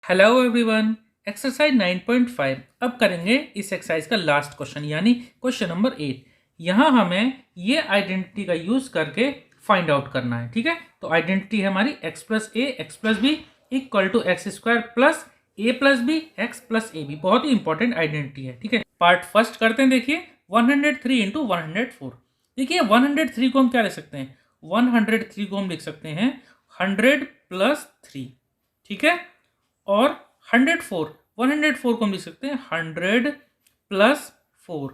Hello everyone. Exercise 9.5 अब करेंगे इस एक्सरसाइज का लास्ट क्वेश्चन यानी क्वेश्चन नंबर 8। यहाँ हमें ये आइडेंटिटी का यूज करके फाइंड आउट करना है। ठीक है, तो आइडेंटिटी है हमारी x plus a x plus b equal to x square plus a plus b x plus a b. बहुत ही इंपॉर्टेंट आइडेंटिटी है। ठीक है, पार्ट फर्स्ट करते हैं। देखिए 103 इंटू 104। देखिए 103 को हम क्या लिख सकते हैं, 103 को हम लिख सकते हैं 100 प्लस 3। ठीक है, और 104 को हम लिख सकते हैं 100 प्लस 4।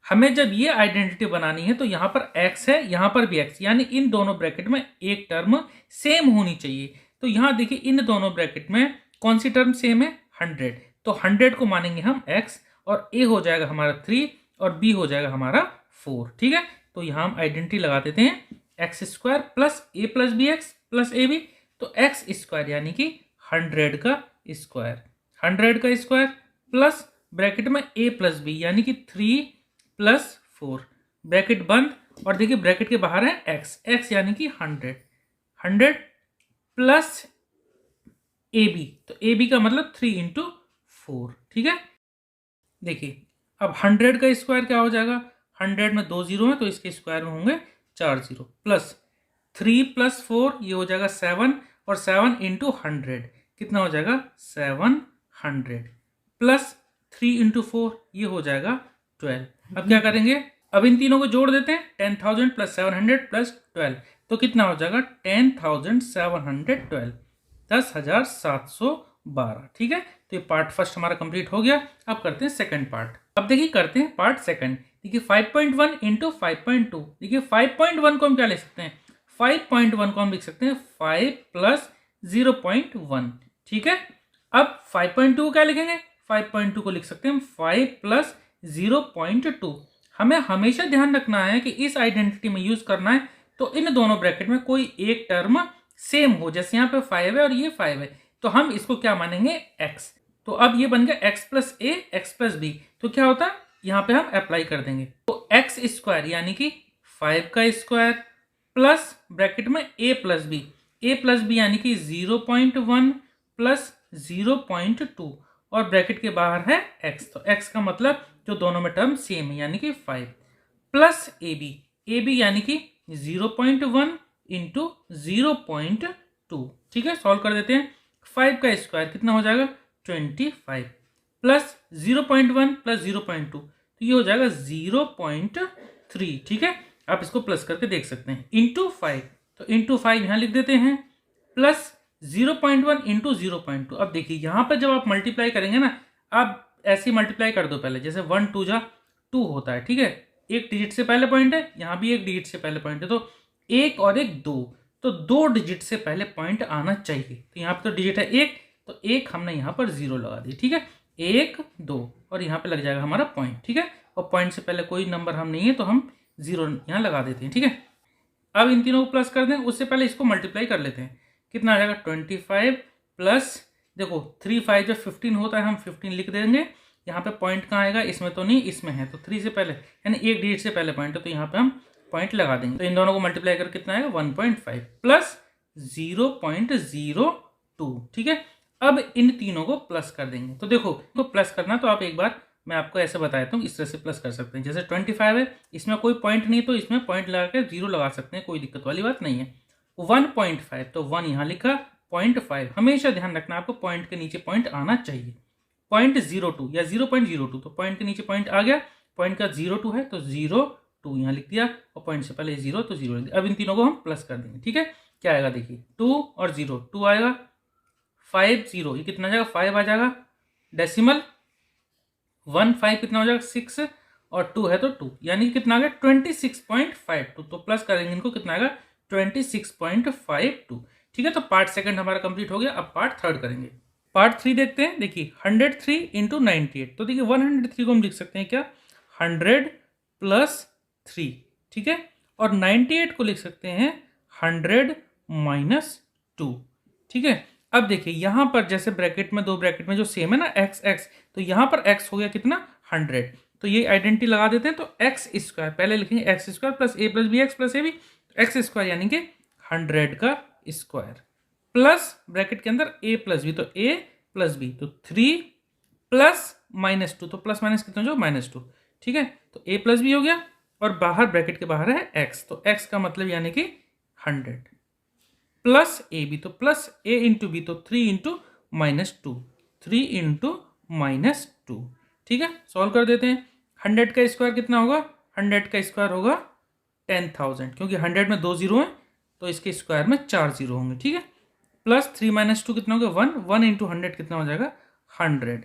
हमें जब ये आइडेंटिटी बनानी है तो यहां पर x है, यहां पर भी x, यानी इन दोनों ब्रैकेट में एक टर्म सेम होनी चाहिए। तो यहां देखिए इन दोनों ब्रैकेट में कौन सी टर्म सेम है, 100। तो 100 को मानेंगे हम x और a हो जाएगा हमारा 3 और b हो जाएगा हमारा 4। ठीक है, तो यहां हम आइडेंटिटी लगा देते हैं x square plus a plus b x plus a b. तो एक्स स्क्वायर यानी कि 100 का स्क्वायर, 100 का स्क्वायर प्लस ब्रैकेट में a प्लस बी यानी कि 3 प्लस 4, ब्रैकेट बंद। और देखिए ब्रैकेट के बाहर है x, x यानी कि 100, 100 प्लस ए बी। तो ए बी का मतलब 3 इंटू 4। ठीक है, देखिए अब 100 का स्क्वायर क्या हो जाएगा, 100 में 2 जीरो है तो इसके स्क्वायर में होंगे 4 जीरो, प्लस 3 प्लस 4 ये हो जाएगा 7, और 7 इंटू 100 कितना हो जाएगा 700, प्लस 3 इंटू 4 ये हो जाएगा 12। अब क्या करेंगे, अब इन तीनों को जोड़ देते हैं, 10,000 प्लस 700 प्लस 12 तो कितना हो जाएगा 10,712, 10,712। ठीक है, तो ये पार्ट फर्स्ट हमारा कंप्लीट हो गया। अब करते हैं सेकंड पार्ट। अब देखिए करते हैं पार्ट सेकंड। देखिए 5.1 इंटू 5.2। देखिए 5.1 को हम क्या लिख सकते हैं, 5.1 को हम लिख सकते हैं 5 प्लस 0.1। ठीक है, अब 5.2 को क्या लिखेंगे, 5.2 को लिख सकते हैं हम 5 प्लस 0.2। हमें हमेशा ध्यान रखना है कि इस आइडेंटिटी में यूज करना है तो इन दोनों ब्रैकेट में कोई एक टर्म सेम हो। जैसे यहाँ पे 5 है और ये 5 है तो हम इसको क्या मानेंगे x। तो अब ये बन गया x plus a x plus B. तो क्या होता है, यहाँ पे हम अप्लाई कर देंगे तो एक्स स्क्वायर यानी कि 5 का स्क्वायर प्लस ब्रैकेट में a प्लस बी यानी कि 0.1 प्लस 0.2 और ब्रैकेट के बाहर है x। तो x का मतलब जो दोनों में टर्म सेम है यानी कि 5 प्लस ए बी यानी कि 0.1 इंटू 0.2। ठीक है, सॉल्व कर देते हैं। 5 का स्क्वायर कितना हो जाएगा 25 प्लस 0.1 प्लस 0.2 तो ये हो जाएगा 0.3। ठीक है, आप इसको प्लस करके देख सकते हैं, इंटू 5 तो इंटू 5 यहाँ लिख देते हैं, प्लस 0.1 इंटू 0.2। अब देखिए यहाँ पर जब आप मल्टीप्लाई करेंगे ना, आप ऐसे मल्टीप्लाई कर दो पहले, जैसे 1 2 जा 2 होता है। ठीक है, एक डिजिट से पहले पॉइंट है, यहाँ भी एक डिजिट से पहले पॉइंट है, तो एक और एक 2, तो 2 डिजिट से पहले पॉइंट आना चाहिए। तो यहाँ पर तो डिजिट है एक, तो एक हमने यहाँ पर 0 लगा दी। ठीक है, 1 2 और यहाँ पे लग जाएगा हमारा पॉइंट। ठीक है, और पॉइंट से पहले कोई नंबर हम नहीं है तो हम 0 यहाँ लगा देते हैं। ठीक है, अब इन तीनों को प्लस कर दें, उससे पहले इसको मल्टीप्लाई कर लेते हैं। कितना आ जाएगा 25 प्लस, देखो 3 5 जब 15 होता है हम 15 लिख देंगे। यहाँ पे पॉइंट कहाँ आएगा, इसमें तो नहीं, इसमें है, तो 3 से पहले यानी एक डिजिट से पहले पॉइंट है तो यहाँ पे हम पॉइंट लगा देंगे। तो इन दोनों को मल्टीप्लाई कर कितना आएगा 1.5 प्लस 0.02। ठीक है, अब इन तीनों को प्लस कर देंगे। तो देखो तो प्लस करना तो आप एक बार मैं आपको ऐसे बता देता हूँ, इस तरह से प्लस कर सकते हैं। जैसे 25 है, इसमें कोई पॉइंट नहीं तो इसमें पॉइंट लगा के 0 लगा सकते हैं, कोई दिक्कत वाली बात नहीं है। 1.5 तो 1 यहाँ लिखा, 0.5 हमेशा ध्यान रखना आपको पॉइंट के नीचे पॉइंट आना चाहिए। 0.02 या 0.02 तो पॉइंट के नीचे पॉइंट आ गया, पॉइंट का 02 है तो 02 यहाँ लिख दिया, और पॉइंट से पहले 0 तो 0 लिख दिया। अब इन तीनों को हम प्लस कर देंगे। ठीक है, क्या आएगा देखिए 2 और 0, 2 आएगा, 5 0 ये कितना आ जाएगा 5 आ जाएगा, डेसिमल 1 5 कितना हो जाएगा 6 और 2 है तो 2 यानी कि कितना आ गया 26.52। तो प्लस करेंगे इनको, कितना आएगा 26.52। ठीक है, तो पार्ट सेकंड हमारा कंप्लीट हो गया। अब पार्ट थर्ड करेंगे। पार्ट 3 देखते हैं। देखिए 103 इंटू 98। तो देखिए 103 को हम लिख सकते हैं क्या 100 प्लस 3। ठीक है, और 98 को लिख सकते हैं 100 माइनस 2। ठीक है, अब देखिए यहां पर जैसे ब्रैकेट में, दो ब्रैकेट में जो सेम है ना एक्स एक्स, तो यहां पर एक्स हो गया कितना 100। तो ये आइडेंटिटी लगा देते हैं, तो एक्स स्क्वायर पहले लिखेंगे, x square plus a plus b x plus a b, x square यानी कि 100 का स्क्वायर प्लस ब्रैकेट के अंदर a प्लस बी, तो a प्लस बी, तो 3 प्लस -2, तो प्लस माइनस कितना जो -2, ठीक है। तो a प्लस बी हो गया और बाहर ब्रैकेट के बाहर है x, तो x का मतलब यानी कि 100 प्लस ए बी, तो प्लस a इंटू बी, तो 3 इंटू -2, 3 इंटू -2, ठीक है। सॉल्व कर देते हैं। 100 का स्क्वायर कितना होगा? 100 का स्क्वायर होगा 10,000, क्योंकि 100 में 2 जीरो हैं तो इसके स्क्वायर में 4 जीरो होंगे, ठीक है। प्लस 3 -2 कितना हो गया? 1, 1 इंटू 100 कितना हो जाएगा? 100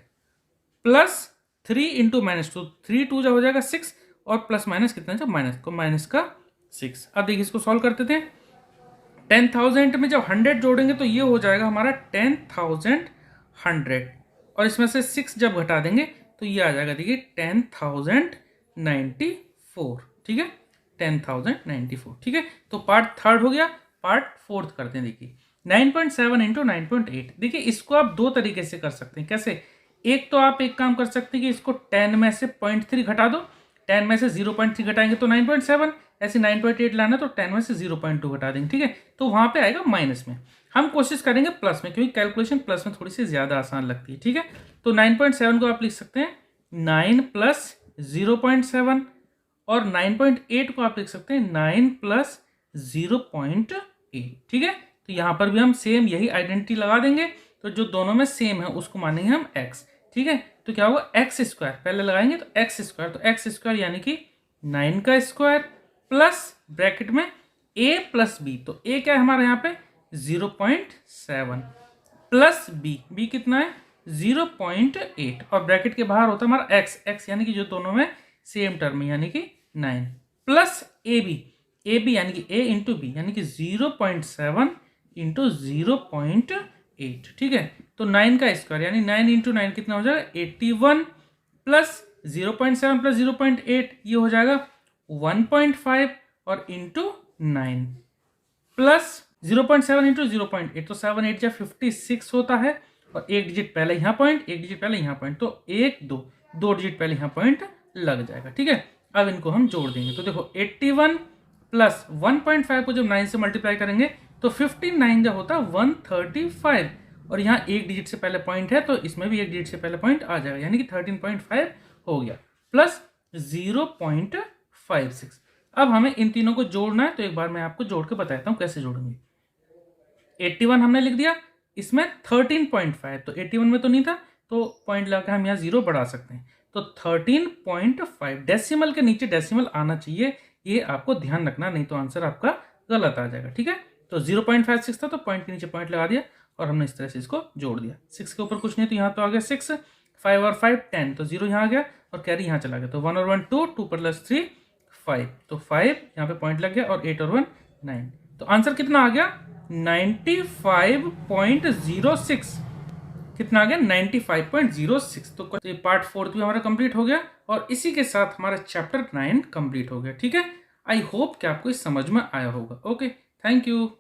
प्लस 3 इंटू -2, 3 2 हो जाएगा 6 और प्लस माइनस कितना है? माइनस, तो माइनस का 6। अब देखिए इसको सॉल्व करते थे। 10,000 में जब 100 जोड़ेंगे तो ये हो जाएगा हमारा 10,100 और इसमें से 6 जब घटा देंगे तो ये आ जाएगा, देखिए 10,094, ठीक है, 10,094, ठीक है। तो पार्ट थर्ड हो गया। पार्ट फोर्थ करते हैं। देखिए 9.7 इंटू 9.8, देखिए इसको आप दो तरीके से कर सकते हैं। कैसे? एक तो आप एक काम कर सकते हैं कि इसको 10 में से 0.3 घटा दो, 10 में से 0.3 घटाएंगे तो 9.7, ऐसे 9.8 लाना तो 10 में से 0.2 घटा देंगे, ठीक है। तो वहां पे आएगा माइनस में। हम कोशिश करेंगे प्लस में, क्योंकि कैलकुलेशन प्लस में थोड़ी सी ज्यादा आसान लगती है, ठीक है। तो 9.7 को आप लिख सकते हैं 9 प्लस 0.7 और 9.8 को आप लिख सकते हैं 9 प्लस 0.8, ठीक है। तो यहां पर भी हम सेम यही आइडेंटिटी लगा देंगे, तो जो दोनों में सेम है उसको मानेंगे हम x, ठीक है। तो क्या होगा? एक्स स्क्वायर पहले लगाएंगे तो एक्स स्क्वायर, तो एक्स स्क्वायर यानी कि 9 का स्क्वायर प्लस ब्रैकेट में a प्लस बी, तो a क्या है हमारा यहाँ पे? 0.7 प्लस b कितना है? 0.8 और ब्रैकेट के बाहर होता है हमारा x यानी कि जो दोनों में सेम टर्म है यानी कि 9 प्लस ए बी यानी कि a इंटू बी यानी कि 0.7 इंटू 0.8, ठीक है। तो 9 का स्क्वायर यानी 9 इंटू 9 कितना हो जाएगा? 81 प्लस 0.7 प्लस 0.8 ये हो जाएगा 1.5 और इंटू 9 प्लस 0.7 इंटू 0.8, तो 7 8 जा 56 होता है और एक डिजिट पहले यहाँ पॉइंट, एक डिजिट पहले यहाँ पॉइंट, तो 1 2 दो डिजिट पहले यहाँ पॉइंट लग जाएगा, ठीक है। अब इनको हम जोड़ देंगे तो देखो 81 प्लस 1.5 को जब 9 से मल्टीप्लाई करेंगे तो 59 जब होता है 135 और यहाँ एक डिजिट से पहले पॉइंट है तो इसमें भी एक डिजिट से पहले पॉइंट आ जाएगा यानी कि 13.5 हो गया प्लस 0.56। अब हमें इन तीनों को जोड़ना है, तो एक बार मैं आपको जोड़ के बताता हूँ कैसे जोड़ेंगे। 81 हमने लिख दिया, इसमें 13.5, तो 81 में तो नहीं था तो पॉइंट लगा हम यहाँ 0 बढ़ा सकते हैं, तो 13.5 डेसिमल के नीचे डेसिमल आना चाहिए, ये आपको ध्यान रखना, नहीं तो आंसर आपका गलत आ जाएगा, ठीक है। तो 0.56 था तो पॉइंट के नीचे पॉइंट लगा दिया और हमने इस तरह से इसको जोड़ दिया। 6 के ऊपर कुछ नहीं तो यहाँ तो आ गया 6, 5 और 5 10, तो 0 यहाँ आ गया और कैरी यहाँ चला गया, तो 1 और 1 2, 2 प्लस 3 5, तो 5 यहाँ पे पॉइंट लग गया और 8 और 1 9, तो आंसर कितना आ गया? 95.06। कितना आ गया? 95.06। तो पार्ट 4 भी हमारा कंप्लीट हो गया और इसी के साथ हमारा चैप्टर 9 कंप्लीट हो गया, ठीक है। आई होप कि आपको इस समझ में आया होगा। Okay, thank you.